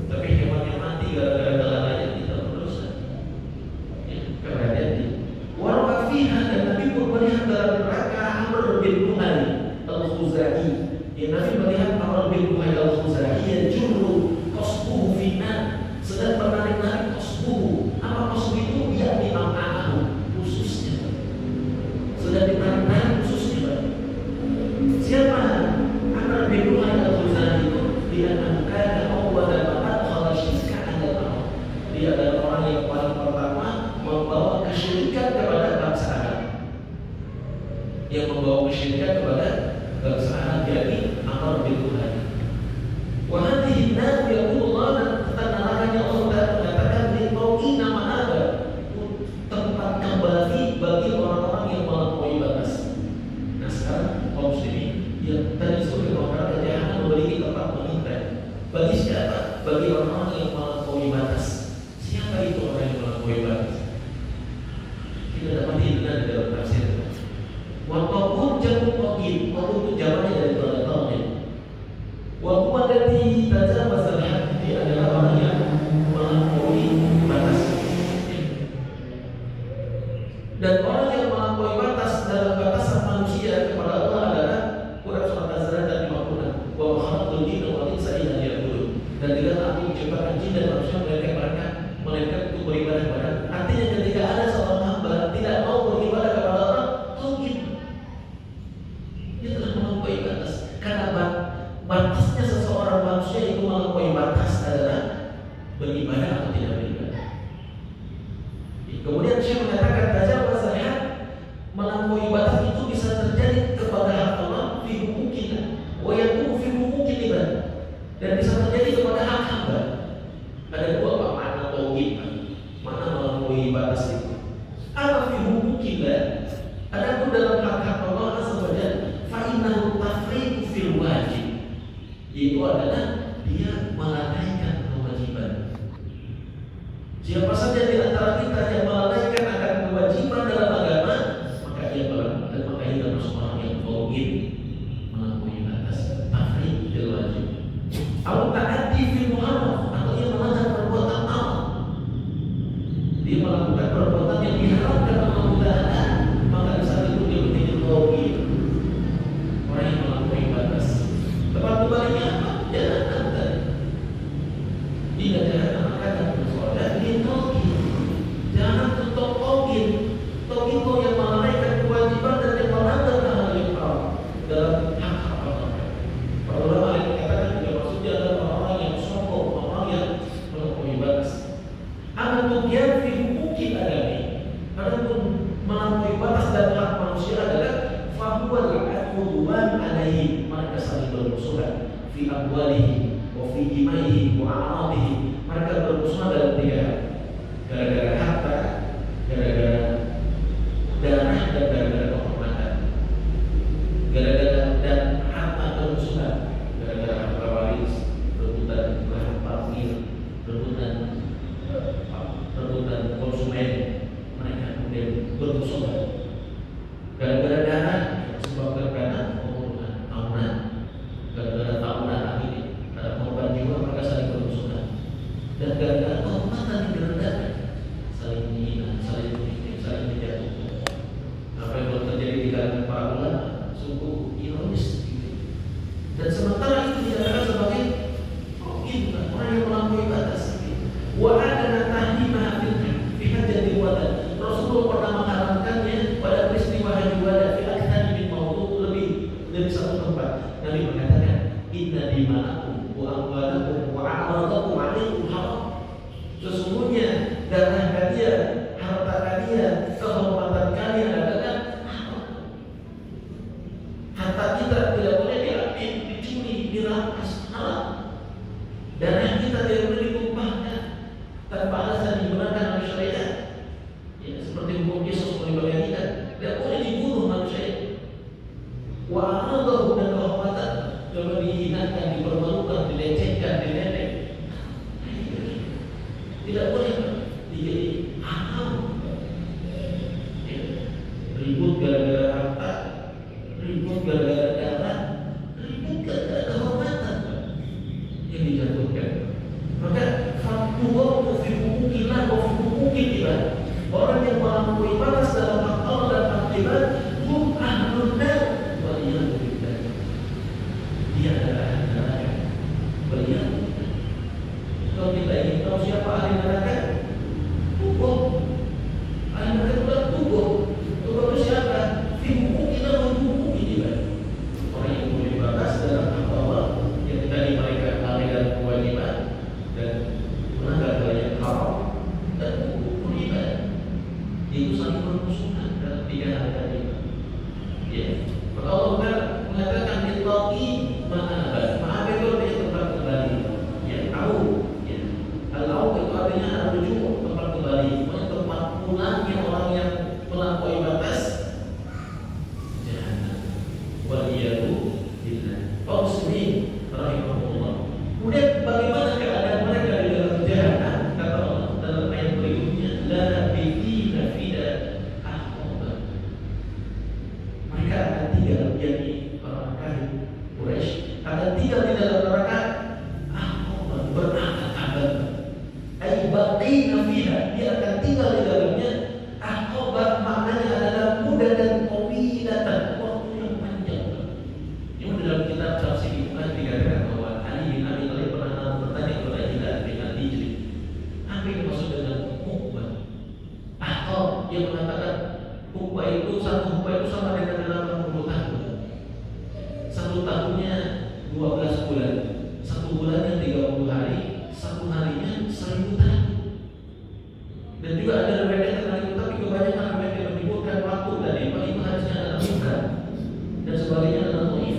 Tapi hewan yang mati gara-gara kelalaian kita berdosa. Ya, hati-hati. Wa fiha, dan Nabi pun melihat dalam neraka Amr bin Luhai al-Khuzai. Ya, Nabi melihat Amr bin Luhai al-Khuzai yang juru qasbuhu finna, sedang menarik-narik qasbuhu. Apa qasbuh itu? Yakni am'a'ahu, ususnya. Sedang ditarik-narik ususnya. Siapa Amr bin Luhai al-Khuzai itu? Dia angkana awwala dia adalah orang yang paling pertama membawa kesyirikan kepada bangsa Arab. Yang membawa kesyirikan kepada bangsa Arab, yakni Amr bin Luhai. Wa hadhihi an-nar yaqulullah, dan tentang nerakanya Allah Ta'ala mengatakan liqaina ma'aba, tempat kembali bagi orang-orang yang melampaui batas. Nah sekarang kaum muslimin yang tadi surga neraka jahanam memiliki tempat mengintai. Bagi siapa? Bagi orang-orang yang melampaui batas. Siapa itu orang yang melampaui batas? Kita dapat dengar di dalam tafsir. Waqabun jamu qaqin, qaqin itu jawabannya dari tanda-tanda. Waqwa allati tajawaz al-hadd, adalah orang yang melampaui batas. Dan orang yang melampaui batas dalam batasan manusia kepada Allah adalah Quran surat Az-Zariyat 50. Wa khalaqtul jinna wal insa illa liya'budun. Dan tidak aku menciptakan jin dan manusia melainkan untuk beribadah kepada. Artinya ketika ada seorang hamba tidak mau beribadah kepada Allah, tauhid, dia telah melampaui batas. Karena batasnya seseorang manusia itu melampaui batas adalah beribadah atau tidak beribadah. Kemudian saya mengatakan tajawaz al-hadd, melampaui batas itu bisa terjadi kepada hak Allah fi huquqillah wa yakunu fi huquqil ibad, dan bisa terjadi kepada hak hamba. Ada dua Pak, makna tauhid, mana melampaui batas itu. Apa fi huquqillah? Adapun dalam hak-hak Allah azza wa jalla, fa innahu tafriqu fil wajib, yaitu adalah dia melalaikan kewajiban. Siapa saja di antara kita yang melalaikan fi amwalihi wa fi imaihi wa a'radihi. Mereka bermusnah dalam 3 hal. Gara-gara harta, gara-gara darah, dan gara-gara kehormatan. Gara-gara dan harta bermusnah, gara-gara harta waris, rebutan lahan parkir, rebutan konsumen, mereka kemudian bermusnah. Gara-gara darah disebabkan karena pembunuhan tahunan, gara-gara tahunan akhirnya ada korban jiwa, maka saling bermusuhan. Dan gara-gara kehormatan yang direndahkan, saling menghina, saling menipu, saling menjatuhkan. Apa yang telah terjadi di kalangan para ulama sungguh ironis. Dan sementara itu dikatakan sebagai orang yang melampaui batas. Wa adana tahdimah fi hajjatil wada. Rasulullah pernah mengharamkannya pada peristiwa haji wada fi aktsar min mawdu', lebih dari 1 tempat. Nabi mengatakan, inna dima'akum wa amwalakum wa a'radakum 'alaikum haram. Sesungguhnya darah kalian, harta kalian, kehormatan kalian adalah haram. Harta kita tidak boleh diambil, dicuri, dirampas, haram. Darah kita tidak boleh ditumpahkan tanpa alasan digunakan oleh syariat. Ya, seperti hukum Yesus mengibadahkan, tidak boleh dibunuh manusia. Wa a'radahu, dan kehormatan, kalau dihinakan, dipermalukan, dilecehkan, diledek, tidak boleh dijadi haram. Ya. Ribut gara-gara harta, ribut gara-gara darah, ribut gara-gara kehormatan yang dijatuhkan. Maka faktuhu fi hukukillah wa fi hukukillah. Orang yang melampaui batas dalam hak Allah dan hak ibad, hum ahlun nar wa iyadu billah. Dia adalah ahli neraka. Wa iyadu billah. Kalau kita ingin tahu siapa ahli neraka, tubuh. Ahli neraka adalah tubuh. Tubuh itu siapa? Fi hukukillah wa fi hukukillah. Orang yang melampaui batas dalam hak Allah, yang tadi mereka lalai dalam kewajiban dan melanggar hal yang haram dan hukum ibadah, itu saling bermusuhan dalam 3 hal tadi. Ya, maka Allah mengatakan ittaqi ma'abat. Ma'ab itu artinya tempat kembali. Ya, tahu. Ya, al-aud itu artinya al-ruju', tempat kembali. Tempat pulangnya orang yang melampaui batas jahannam. Wal iyadu billah. Kaum muslimin rahimahullah. Kemudian bagaimana keadaan mereka di dalam jahannam? Kata Allah dalam ayat berikutnya, la bidina fida ahqaba. Mereka akan tinggal, yakni orang kafir Quraisy akan tinggal di dalam neraka ahqaba, berabad-abad. Ay baqina fiha, dia akan tinggal di dalamnya. Ahqaba maknanya adalah muda dan tawilatan, waktu yang panjang. Ini dalam kitab tafsir Ibnu Katsir dikatakan bahwa Ali bin Abi Thalib pernah bertanya kepada Hilal bin Al-Hijri, apa yang dimaksud dengan hukbah? Ahqab, yang mengatakan hukbah itu, satu hukbah itu sama dengan 80 tahun. 1 tahunnya 12 bulan, 1 bulannya 30 hari, 1 harinya 1000 tahun. Dan juga ada riwayat tentang itu, tapi kebanyakan riwayat yang menyebutkan waktu tadi, maka itu harusnya adalah bukan, dan sebagainya adalah dhaif.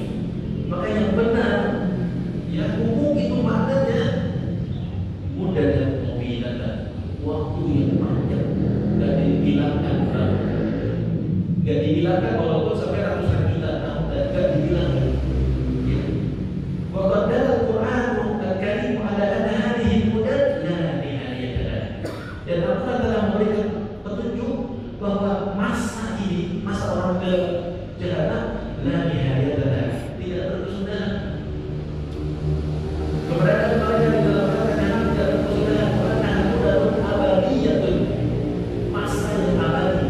Maka yang benar, ya, hukum itu maknanya mudah dan tawilatan, waktu yang panjang, dan dibilangkan berapa, gak dibilangkan walaupun sampai ratusan juta tahun, dan gak dibilangkan. Ya. Wa qaddara al-Qur'an al-Karim ala anna hadhihi al-mudad la nihayata laha. Dan Al-Quran telah memberikan petunjuk bahwa masa ini, masa orang ke jahannam, la nihayata laha, tidak berkesudahan. Keberadaan mereka di dalam neraka jahanam tidak berkesudahan, karena mudatun abadiyatun, masa yang abadi.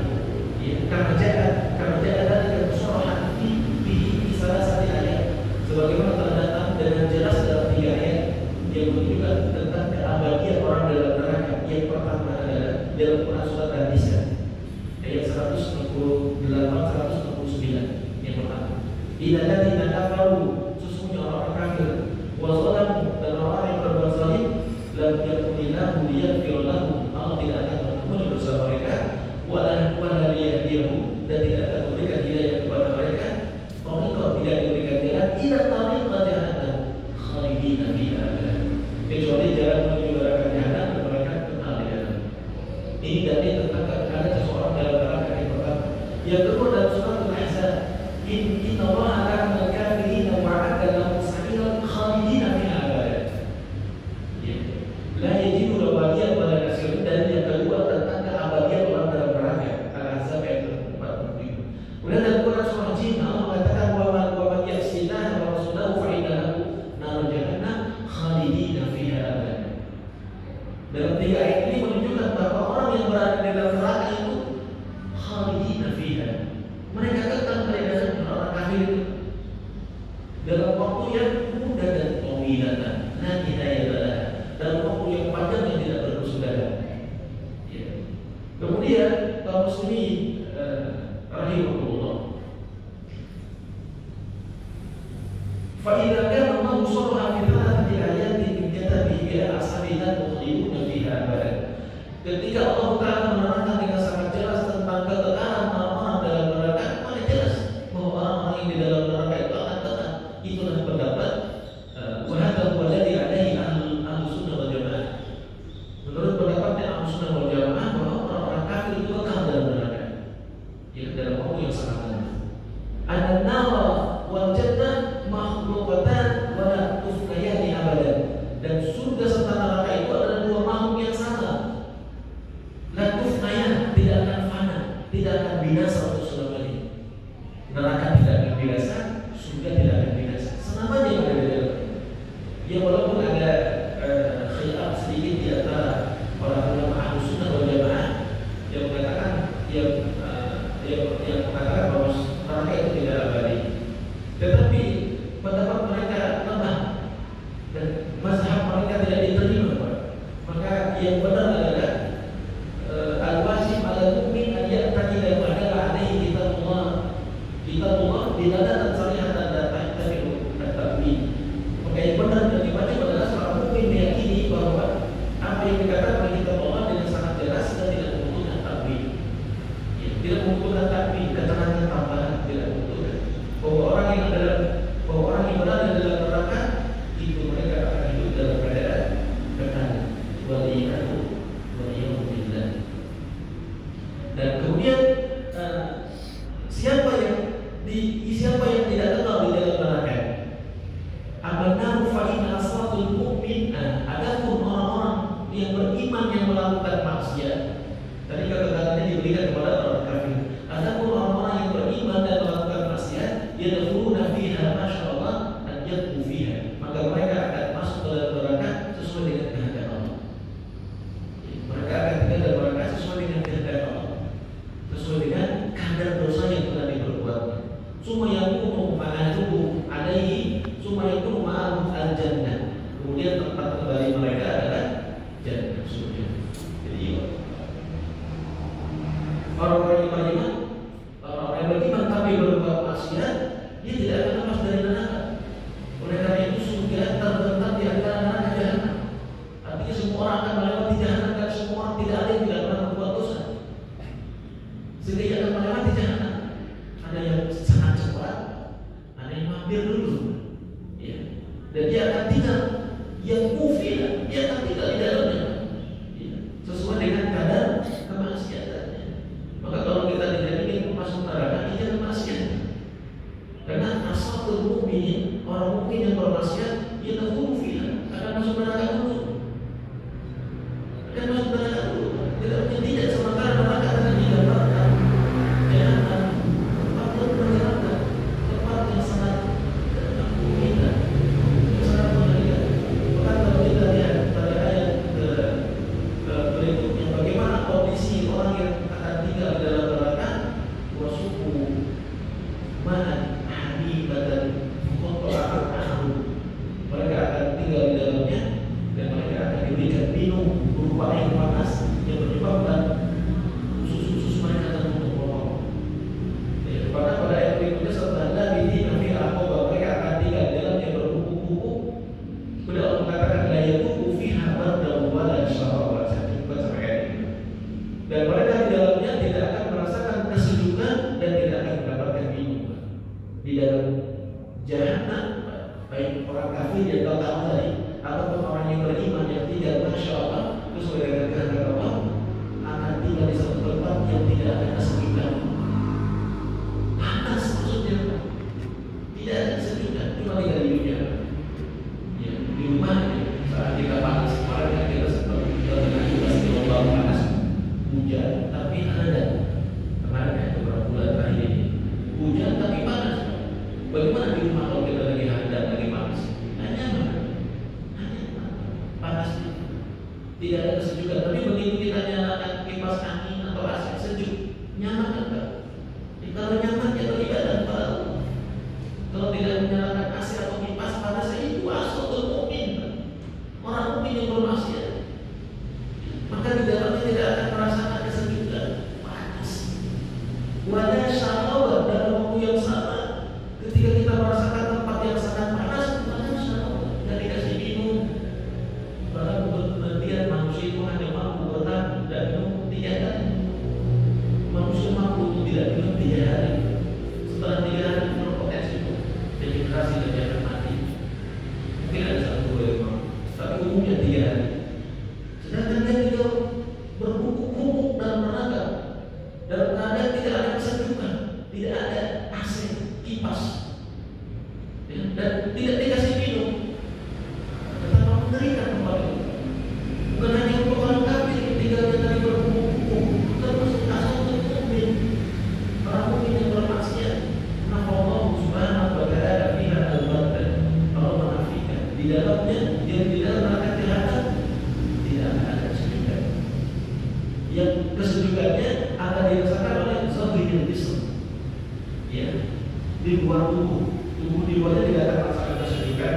Ya, karena jahat dari kesorohan di salah satu ayat, sebagaimana telah datang dengan jelas dalam 3 ayat yang menunjukkan tentang keabadian orang dalam neraka. Yang pertama adalah dalam Quran surat An-Nisa ayat 168-169. Yang pertama, Ila ladzina kafaru, sesungguhnya orang kafir, wa zalamu, dan orang yang berbuat zalim, lam yakunillahu liyaghfir lahum, Allah tidak akan mengampuni dosa mereka, wala liyahdiyahum, dan tidak akan memberikan hidayah kepada mereka. Tariqah, tidak diberikan jalan, ila tariqah jahannam Dalam 3 ayat ini menunjukkan bahwa orang yang berada di dalam neraka itu khalidina fiha. Mereka kekal pada orang kafir itu dalam waktu yang mudah dan tawilatan, nanti dalam waktu yang panjang yang tidak berkesudahan. Ya. Kemudian kaum muslimin rahimahullah, fa idza kana Allah sharha fi hadhihi ayati min kitabihi ila ashabina mukhliduna fiha abadan. Ketika Allah Ta'ala menerangkan dengan sangat jelas tentang kekekalan orang-orang dalam neraka, maka jelas bahwa orang-orang yang di dalam neraka itu akan kekal. Itulah pendapat wa hadha huwa alladhi alaihi ahlu sunnah wal jamaah. Menurut pendapatnya ahlu sunnah wal jamaah bahwa orang-orang kafir itu kekal dalam neraka, ya, dalam waktu yang sangat lama. An-nar wal jannah makhluqatan wa la tufnayani abadan. Dan surga serta neraka itu adalah 2 makhluk yang sama. La tufnayan, tidak akan fana, tidak akan binasa untuk selamanya. Neraka tidak akan binasa, surga tidak akan binasa. Selamanya yang ada di dalam. Ya, walaupun ada khilaf sedikit di antara para ulama ahlu sunnah wal jamaah yang mengatakan yang mengatakan bahwa neraka itu tidak abadi. Tetapi pendapat mereka lemah dan mazhab mereka tidak diterima. Maka yang benar adalah al-wajib ala mu'min an ya'taqida ma dalla alaihi kitabullah dilalatan sarihatan dan tabi'u at-tabi'in. Maka yang benar dan yang wajib adalah seorang mukmin meyakini bahwa apa yang dikatakan oleh kitabullah dengan sangat jelas dan tidak membutuhkan tabi'in. Ya, tidak membutuhkan tabi'in, keterangan tambahan, tidak membutuhkan. Bahwa orang yang berada dalam neraka itu mereka akan hidup dalam keadaan kekal. Waliyahumillah. Dan kemudian siapa yang tidak kekal di dalam neraka? Abannaru fa inna aswatul mu'min. Adapun orang-orang yang beriman yang melakukan maksiat, tadi kekekalannya diberikan kepada orang kafir. Adapun orang-orang yang beriman dan melakukan maksiat, yadkhuluna fiha masyaallah an yadkhulu fiha. Maka mereka akan masuk ke dalam neraka sesuai dengan kehendak Allah. Mereka akan tinggal dalam neraka sesuai dengan kehendak Allah, sesuai dengan kadar dosa yang telah diperbuat. Summa yakunu ma'aluhu alaihi, summa yakunu ma'aluhu al-jannah. Kemudian tempat kembali mereka adalah jannah, surga. Jadi orang-orang yang beriman, orang-orang yang beriman tapi berbuat maksiat, dia tidak akan lepas dari neraka. Oleh karena itu surga terbentang di antara neraka jahanam. Artinya semua orang akan melewati jahanam dan semua orang tidak ada yang tidak pernah berbuat dosa. Sehingga dia akan melewati jahanam. Ada yang sangat cepat, ada yang mampir dulu, ya. Dan dia akan tinggal yang mufid, dia akan tinggal di dalamnya, ya, sesuai dengan kadar kemaksiatannya. Maka kalau kita tidak ingin masuk neraka, jangan maksiat. Karena asalul mukmin, orang mukmin yang bermaksiat, dia tahu fiha, akan masuk neraka dulu. Akan masuk neraka dulu. Tidak sementara neraka akan digambarkan jahanam, tempat yang menyenangkan, tempat yang sangat menggembirakan, yang sangat mengerikan. Bahkan kalau kita lihat pada ayat berikutnya, bagaimana kondisi orang yang akan tinggal di dalam neraka, wasuku ma'an habibatan muqatta'an ahlu. Mereka akan tinggal di dalamnya dan mereka akan diberikan minum berupa air panas yang menyebabkan kesejukan. Tapi begitu kita nyalakan kipas angin atau AC sejuk, nyaman enggak? Kalau nyaman ya beribadah kepada Allah. Kalau tidak menyalakan AC atau kipas panas, itu asal mukmin. Orang mukmin yang bermaksiat, maka di dalamnya tidak akan merasakan kesejukan, panas. Wala syahwat dalam waktu yang sama. Ketika kita merasakan tempat yang sangat panas, wala syahwat, tidak dikasih minum. Bahkan penelitian manusia itu hanya mampu bertahan dan minum 3 hari. Manusia mampu untuk tidak minum 3 hari. Setelah 3 hari berpotensi dehidrasi dan dia akan mati. Mungkin ada 1-2 yang mampu, tapi umumnya 3 hari. Sedangkan dia tidak berkuku-kuku dalam tenaga, dalam keadaan tidak ada kesejukan, tidak ada AC, kipas, ya, dan tidak dikasih minum, betapa mengerikan tempat itu. Bukan hanya untuk orang kafir tinggalnya dari berkuku-kuku, termasuk asal untuk mukmin, orang mukmin yang bermaksiat. Maka Allah Subhanahu wa Ta'ala fiha al-batil, Allah menafikan di dalamnya dia tidak akan kelihatan. Yang kesejukannya akan dirasakan oleh zahirul jism, ya, di luar tubuh di luarnya tidak akan merasakan kesejukan.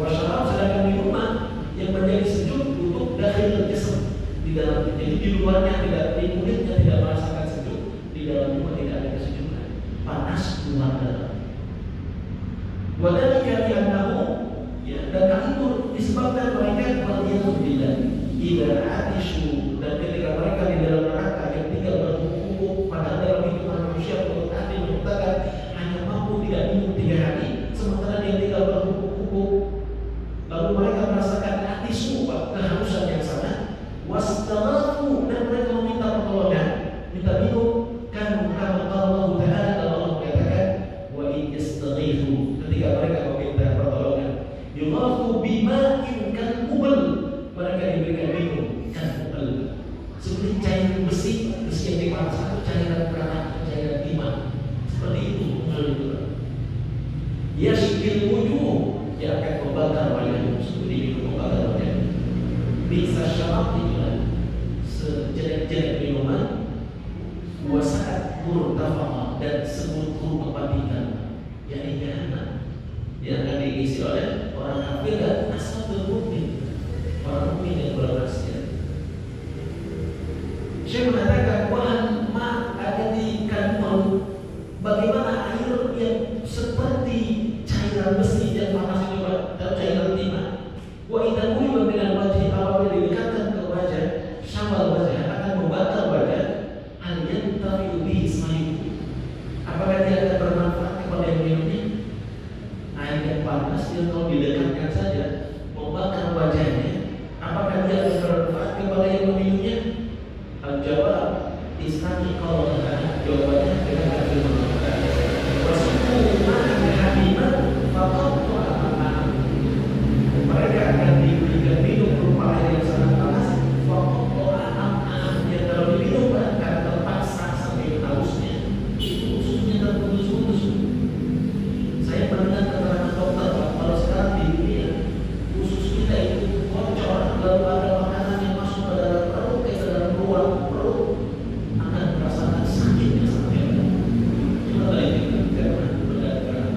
Wasyarab sedangkan di rumah yang menjadi sejuk untuk dakhilul jism, di dalam. Jadi di luarnya tidak, di kulitnya tidak merasakan sejuk, di dalam rumah tidak ada kesejukan, panas luar dalam. Wadalika li'annahu, ya, dan hal itu disebabkan mereka waliyadzubillah idza atishu, dan ketika mereka di dalam neraka yang tinggal berkuku-kuku, padahal dalam hidupan manusia untuk hati menyatakan hanya mampu tidak minum 3 hari, sementara dia tinggal berkuku-kuku, lalu mereka merasakan atisu, kehausan yang sangat, wastaghathu, dan mereka meminta pertolongan, minta minum, kan kama Allah Ta'ala, kalau Allah mengatakan wa in yastaghithu, ketika mereka meminta pertolongan, yughathu bima'in kalbubal, mereka diberikan minum kalbubal, seperti cairan besi yang dipanas atau cairan berat, cairan timah, seperti itu itu. Yashbil wujuh, yang akan membakar wajah, seperti itu membakar wajah. Bisa syarab itulah sejelek-jelek minuman, wasaat murtafa'ah, dan seburuk tempat tinggal, yakni jahannam, yang akan diisi oleh orang kafir dan ashabul mukmin, orang mukmin yang bermaksiat. Syekh mengatakan wahan ma ada di kandungan, bagaimana air yang seperti cairan besi dan panas itu atau cairan timah. Wa idza quliba min al-wajhi, apabila didekatkan ke wajah, syawal wajah, akan membakar wajah. Hal yantafi'u bihi isma'ihi, apakah dia akan bermanfaat kepada yang minumnya? Air yang panas yang kalau didekatkan saja membakar wajahnya, apakah dia akan bermanfaat kepada yang meminumnya? Al-jawab istani kalau jawabannya dengan firman Allah, wasuku ma'an hamiman faqattu ama'am, mereka akan diberikan minum berupa air yang sangat panas, faqattu ama'am, yang kalau diminum akan terpaksa sampai hausnya, itu ususnya terputus-putus. Saya pernah keterangan dokter, kalau sekarang di dunia usus kita itu bocor, lalu ada makanan yang masuk ke dalam perut, ke dalam ruang perut, akan merasakan sakitnya sampai ada. Cuma tadi kita berdarah,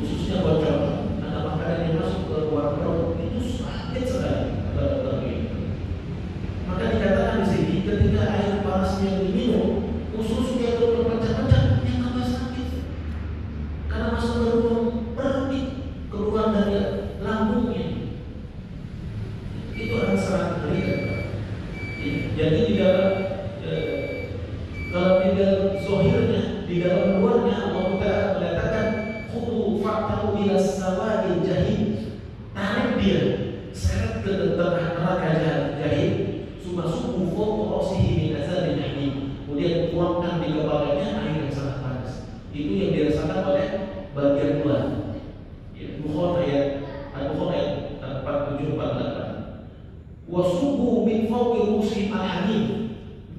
ususnya bocor, ada makanan yang masuk ke ruang perut, itu sakit sekali, kata dokter ini. Maka dikatakan di sini, ketika air panas yang diminum, ususnya itu berpecah-pecah, yang tambah sakit, karena masuk ke ruang perut, keluar dari lambungnya. Itu akan sangat mengerikan. Jadi di dalam kalau di dalam zahirnya, di dalam luarnya Allah Ta'ala mengatakan khudu fa'tahu ila sawadil jahim, tarik dia seret ke tengah neraka jahim, summa subu fawqa ra'sihi min azabil hamim, kemudian tuangkan di kepalanya air yang sangat panas. Itu yang dirasakan oleh bagian luar. Bukhari ayat Al-Bukhari ayat 47-48. Wasubu min fawqi rusi al-hamim,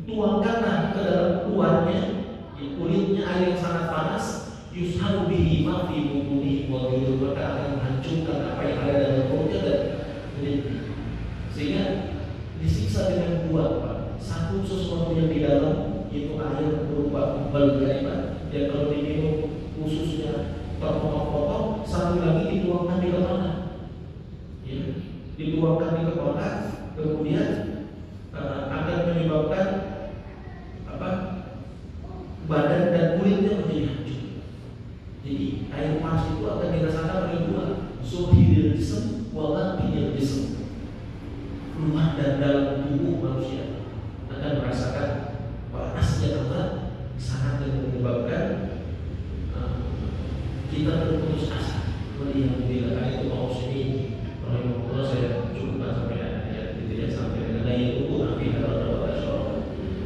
tuangkanlah ke dalam luarnya, kulitnya air yang sangat panas, yushabu bihi ma fi butunihi wa ghayruhu, maka akan menghancurkan apa yang ada dalam perutnya dan kulitnya. Sehingga disiksa dengan dua, Pak. Satu, sesuatu yang di dalam itu air berupa balgaiman, dan kalau diminum khususnya terpotong-potong. Satu lagi dituangkan di kepala, ya, dituangkan di kepala, kemudian akan menyebabkan apa? Badan dan kulitnya menjadi hancur. Jadi air panas itu akan dirasakan oleh dua, zohiril jism walakinil jism. Luar dan dalam tubuh manusia akan merasakan panasnya Allah, sangat menyebabkan kita berputus asa. Alhamdulillah, itu mau sini. Kalau saya cukupkan sampai ayat itu ya, sampai dengan ayat itu nabi Allah.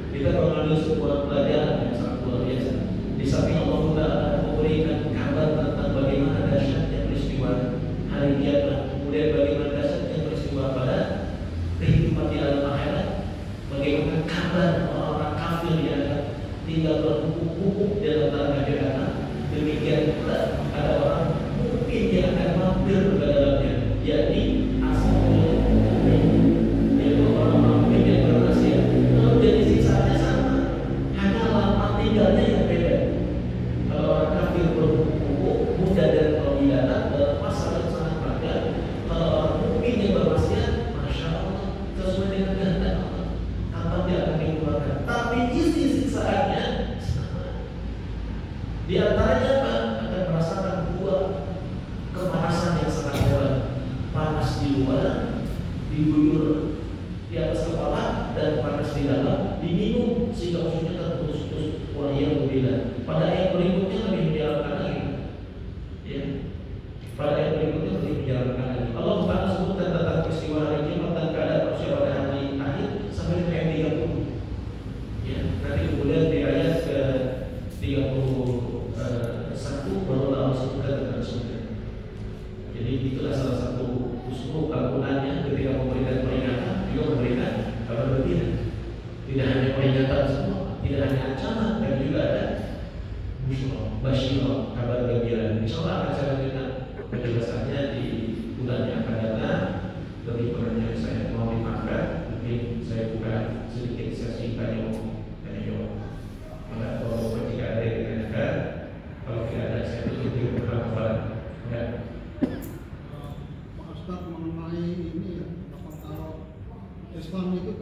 Kita mengambil sebuah pelajaran yang sangat luar biasa. Di samping Allah Taala memberikan kabar tentang bagaimana dahsyatnya peristiwa hari kiamat, kemudian bagaimana dahsyatnya peristiwa pada kehidupan di alam akhirat, bagaimana kabar orang-orang kafir yang akan tinggal berhubung-hubung di antara jahanam. Demikian pula ada orang mungkin yang akan mampir ke dalamnya, yakni asal yaitu orang-orang mungkin yang berhasil. Kalau jadi siksaannya sama, hanya lama tinggalnya yang beda. Kalau orang kafir berhubung mudah dan pembinaan dalam masa yang sangat panjang. Kalau orang mungkin yang berhasil, masya Allah, sesuai dengan kehendak Allah, kapan dia akan dikeluarkan. Tapi isi siksaannya sama. Di antaranya apa? Akan merasakan dua kepanasan yang sangat hebat. Panas di luar, diguyur di atas kepala, dan panas di dalam, diminum sehingga ususnya terputus-putus. Waliyahulillah. Pada ayat berikutnya lebih menjalankan lagi, ya. Pada ayat berikutnya lebih menjalankan lagi. Allah Taala sebutkan tentang peristiwa hari kiamat dan keadaan manusia pada hari akhir sampai dengan ayat 30. Ya, nanti kemudian di ayat ke 31 baru Allah sebutkan tentang surga. Jadi itulah salah satu usul Al-Qur'annya ketika memberikan peringatan, juga memberikan kabar gembira. Tidak hanya peringatan semua, tidak hanya ancaman, dan juga ada basyirah, kabar gembira. Insyaallah akan saya lanjutkan penjelasannya di bulan yang akan datang. Lebih kurangnya saya mohon dimaafkan. Mungkin saya buka sedikit sesi tanya jawab. Maka kalau jika ada yang ditanyakan, kalau tidak ada saya tutup di pertanyaan. Ya. Pak Ustadz mengenai ini ya, kalau Islam itu